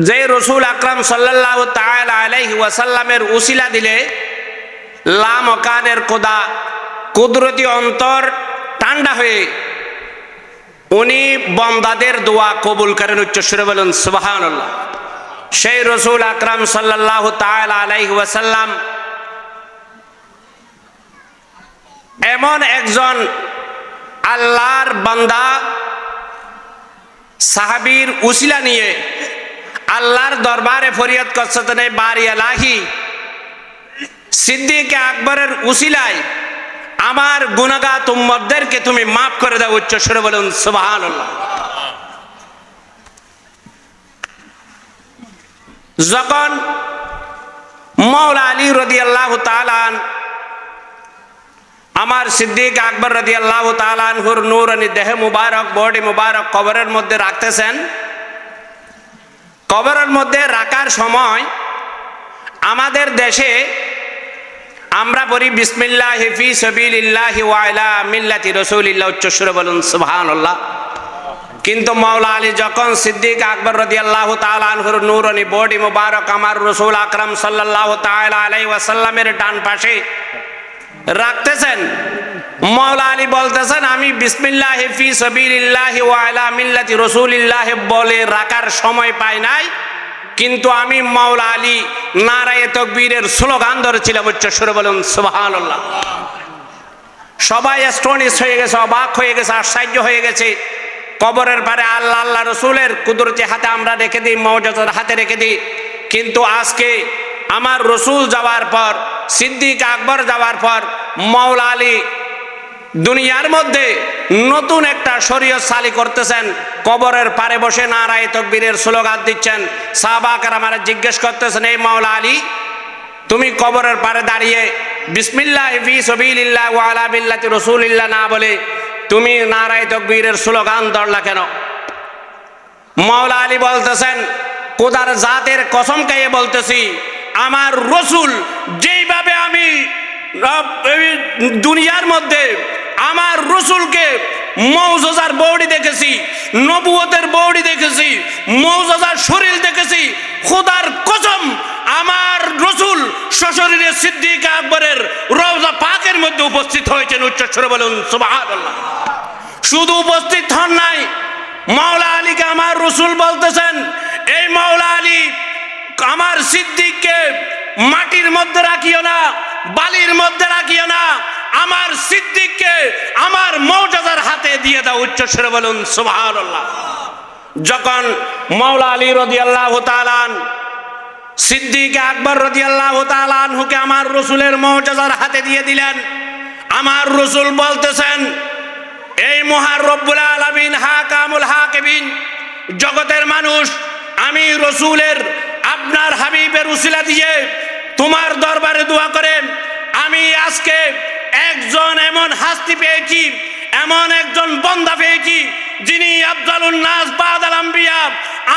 যে রসুল আকরাম সাল্লাল্লাহু তাআলা আলাইহি ওয়াসাল্লামের উসিলা দিলে লা মকানের খোদা কুদরতি অন্তর ঠান্ডা হয়ে উনি বান্দাদের দোয়া কবুল করেন। উচ্চস্বরে বলুন সুবহানাল্লাহ। সেই রসুল আকরাম সাল্লাল্লাহু তাআলা আলাইহি ওয়াসাল্লাম এমন একজন আল্লাহর বান্দা, সাহাবীর উসিলা নিয়ে আল্লাহর দরবারে ফরিয়াদ করছেন, বারি এলাহি সিদ্দিক আকবরের উসিলায় আমার গুনাহগার উম্মতদেরকে তুমি মাফ করে দাও। উচ্চস্বরে বলুন সুবহানাল্লাহ। যখন মাওলা আলী রাদিয়াল্লাহু তাআলা আমার সিদ্দিক আকবর রাদিয়াল্লাহু তাআলা আনহুর নূরানি দেহ মুবারক, বডি মুবারক কবরের মধ্যে রাখতেছেন, কবরের মধ্যে রাখার সময় আমাদের দেশে আমরা বলি বিসমিল্লাহি ফি সাবিলিল্লাহি ওয়া আলা মিল্লাতি রাসূলিল্লাহ। উচ্চস্বরে বলুন সুবহানাল্লাহ। কিন্তু মাওলা আলী যখন সিদ্দিক আকবর রাদিয়াল্লাহু তাআলা আনহুর নূরানি বডি মুবারক আমার রাসূল আকরাম সাল্লাল্লাহু তাআলা আলাইহি ওয়াসাল্লামের ডান পাশে রাখতেছেন, মাওলা আলী বলতেছেন আমি বিসমিল্লাহি ফি সাবিলিল্লাহি ওয়া আলা মিল্লাতি রাসূলিল্লাহ বলে রাখার সময় পাই নাই, কিন্তু আমি মাওলা আলী নারায়ে তাকবীরের স্লোগান ধরেছিলাম। উচ্চস্বরে বলুন সুবহানাল্লাহ। সবাই অ্যাস্টনিশ হয়ে গেছে, অবাক হয়ে গেছে, আশ্চর্য হয়ে গেছে। কবরের পারে আল্লাহ আল্লাহ রসুলের কুদরতি হাতে আমরা রেখে দিই, মুআজিজার হাতে রেখে দিই, কিন্তু আজকে আমার রসুল যাওয়ার পর, সিদ্দিক আকবর যাওয়ার পর মাওলা আলী দুনিয়ার মধ্যে নতুন একটা শরীয়ত চালু করতেছেন। কবরের পারে বসে নারায়ে তাকবীরের স্লোগান দিচ্ছেন। সাহাবারা আমার জিজ্ঞেস করতেছেন, এই মাওলা আলী তুমি কবরের পারে দাঁড়িয়ে বিসমিল্লাহি ফি সাবিলিল্লাহ ওয়া আলা মিল্লাতি রাসূলিল্লাহ না বলে তুমি নারায়ে তাকবীরের স্লোগান ধরলা কেন? মাওলা আলী বলতেছেন, খোদার জাতের কসম খেয়ে বলতেছি, আমার রসুল যেইভাবে আমি দুনিয়ার মধ্যে আমার রসুলকে মুআজিজার বডি দেখেছি, নবুয়তের বডি দেখেছি, মুআজিজার শরীর দেখেছি, খোদার কসম আমার রসুল সশরীরে সিদ্দিক আকবরের রওজা পাকের মধ্যে উপস্থিত হয়েছেন। উচ্চস্বরে বলুন সুবহানাল্লাহ। শুধু উপস্থিত হন নাই, মাওলা আলীকে আমার রসুল বলতেছেন, এই মাওলা আলী আমার সিদ্দিককে মাটির মধ্যে রাখিও না, বালির মধ্যে রাখিও না, আমার সিদ্দিককে আমার মুআজিজার হাতে দিয়ে দাও। উচ্চস্বরে বলুন সুবহানাল্লাহ। যখন মাওলা আলী রাদিয়াল্লাহু তাআলা সিদ্দিক আকবর রাদিয়াল্লাহু তাআলা আনহুকে আমার রসুলের মুআজিজার হাতে দিয়ে দিলেন, আমার রসুল বলতেছেন, এই মহান রব্বুল আলামিন হাকামুল হাকিমিন, জগতের মানুষ, আমি রসুলের আপনার হাবিবের উসিলা দিয়ে তোমার দরবারে দোয়া করেন, আমি আজকে একজন এমন হাস্তি পেয়েছি, এমন একজন বান্দা পেয়েছি যিনি আফজালুন নাস বাদাল আম্বিয়া,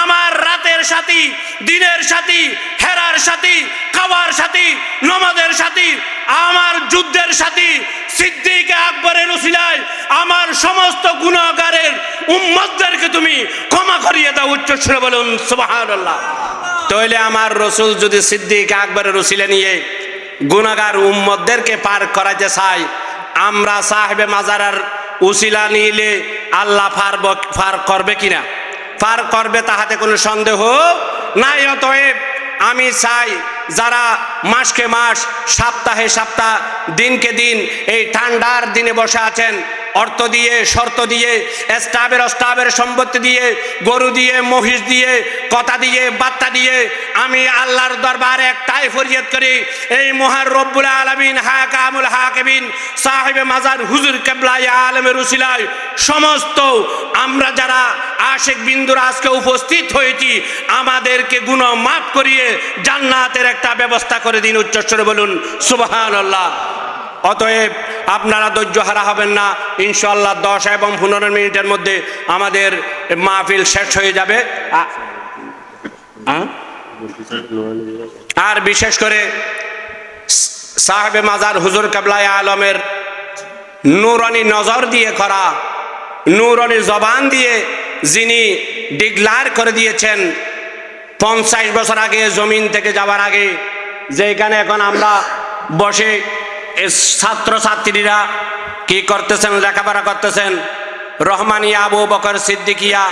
আমার রাতের সাথী, দিনের সাথী, হেরার সাথী, খাওয়ার সাথী, নামাজের সাথী, আমার যুদ্ধের সাথী, সিদ্দিক আকবরের উসিলায় আমার সমস্ত গুনাহগারের উম্মতদেরকে তুমি ক্ষমা করিয়ে দাও। উচ্চস্বরে বলুন সুবহানাল্লাহ। তাহলে আমার রসুল যদি সিদ্দিক আকবরের উসিলা নিয়ে গুনাহগার উম্মতদেরকে পার করাতে চায়, আমরা সাহেবে মাজারের উসিলা নিলে আল্লাহ পার করবে কিনা? পার করবে, তাহাতে কোনো সন্দেহ নাই। অতএব আমি চাই যারা মাসকে মাস, সপ্তাহে সপ্তাহ, দিনকে দিন এই ঠান্ডার দিনে বসে আছেন, অর্থ দিয়ে, শর্ত দিয়ে, স্টাবের সম্পত্তি দিয়ে, গরু দিয়ে, মহিষ দিয়ে, কথা দিয়ে, বার্তা দিয়ে, আমি আল্লাহর দরবারে একটাই ফরিয়াদ করি, এই মহান রব্বুল আলামিন হাকামুল হাকিমিন সাহেবে মাজার হুজুর কিবলায়ে আলমের উসিলায় সমস্ত আমরা যারা আশিক বিন্দুরা আজকে উপস্থিত হয়েছি, আমাদেরকে গুনাহ মাফ করিয়ে জান্নাতের একটা ব্যবস্থা করে দিন। উচ্চস্বরে বলুন সুবহানাল্লাহ। অতএব আপনারা ধৈর্য হারা হবেন না, ইনশাআল্লাহ 10 এবং 15 মিনিটের মধ্যে আমাদের মাহফিল শেষ হয়ে যাবে। আর বিশেষ করে সাহেবে মাজার হুজুর কিবলায়ে আলমের নূরানি নজর দিয়ে করা, নূরানি জবান দিয়ে যিনি ডিক্লার করে দিয়েছেন 50 বছর আগে জমিন থেকে যাওয়ার আগে, যেখানে এখন আমরা বসে ছাত্র ছাত্রীরা কি করতেছেন, লেখাপড়া করতেছেন, রহমানিয়া আবু বকর সিদ্দিকিয়া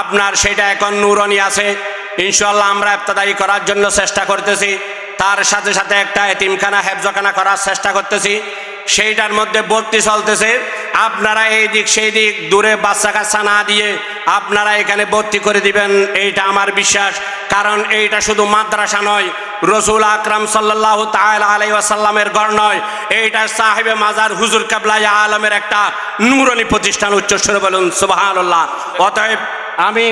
আপনার সেটা এখন নুরানি আছে। ইনশাআল্লাহ আমরা ইফতেদায়ী করার জন্য চেষ্টা করতেছি। তার সাথে সাথে একটা এতিমখানা হেফজখানা করার চেষ্টা করতেছি, সেইটার মধ্যে ভর্তি চলতেছে। আপনারা এই দিক সেই দিক দূরে বাচ্চা কাচ্চা না দিয়ে আপনারা এখানে ভর্তি করে দিবেন, এইটা আমার বিশ্বাস। কারণ এইটা শুধু মাদ্রাসা নয়, রসুল আকরাম সাল্লাল্লাহু তাআলা আলাইহি ওয়াসাল্লামের ঘর নয়, এইটা সাহেবে মাজার হুজুর কেবলাই আলমের একটা নূরানি প্রতিষ্ঠান। উচ্চস্বরে বলুন সুবহানাল্লাহ। অতএব আমি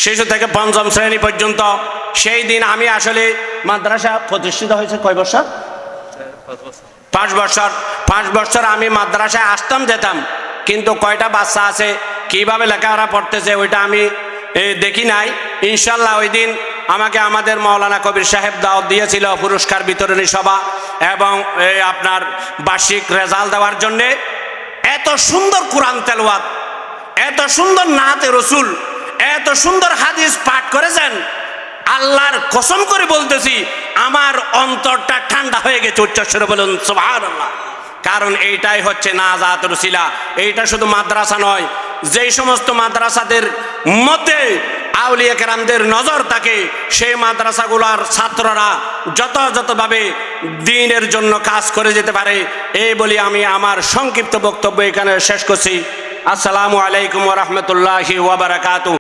শিশু থেকে পঞ্চম শ্রেণী পর্যন্ত, সেই দিন আমি আসলে মাদ্রাসা প্রতিষ্ঠিত হয়েছে কয় বছর? 5 বছর। 5 বছর আমি মাদ্রাসায় আসতাম যেতাম, কিন্তু কয়টা বাচ্চা আছে, কিভাবে লেখাপড়া পড়তেছে ওইটা আমি দেখি নাই। ইনশাল্লাহ ওই দিন আমাকে আমাদের মাওলানা কবির সাহেব দাওয়াত দিয়েছিল পুরস্কার বিতরণী সভা এবং আপনার বার্ষিক রেজাল্ট দেওয়ার জন্যে। এত সুন্দর কোরআন তেলাওয়াত, এত সুন্দর নাতে রসুল, এত সুন্দর হাদিস পাঠ করেছেন, আল্লাহর কসম করে বলতেছি আমার অন্তরটা ঠান্ডা হয়ে গেছে। উচ্চস্বরে বলুন সুবহানাল্লাহ। কারণ এইটাই হচ্ছে নাজাতের উসিলা। এইটা শুধু মাদ্রাসা নয়, যেই সমস্ত মাদ্রাসাদের মধ্যে আউলিয়া কেরামদের নজর থাকে, সেই মাদ্রাসাগুলোর ছাত্ররা যথাযথভাবে দ্বীনের জন্য কাজ করে যেতে পারে। এই বলি আমি আমার সংক্ষিপ্ত বক্তব্য এখানে শেষ করছি। আসসালামু আলাইকুম ওয়া রাহমাতুল্লাহি ওয়া বারাকাতুহু।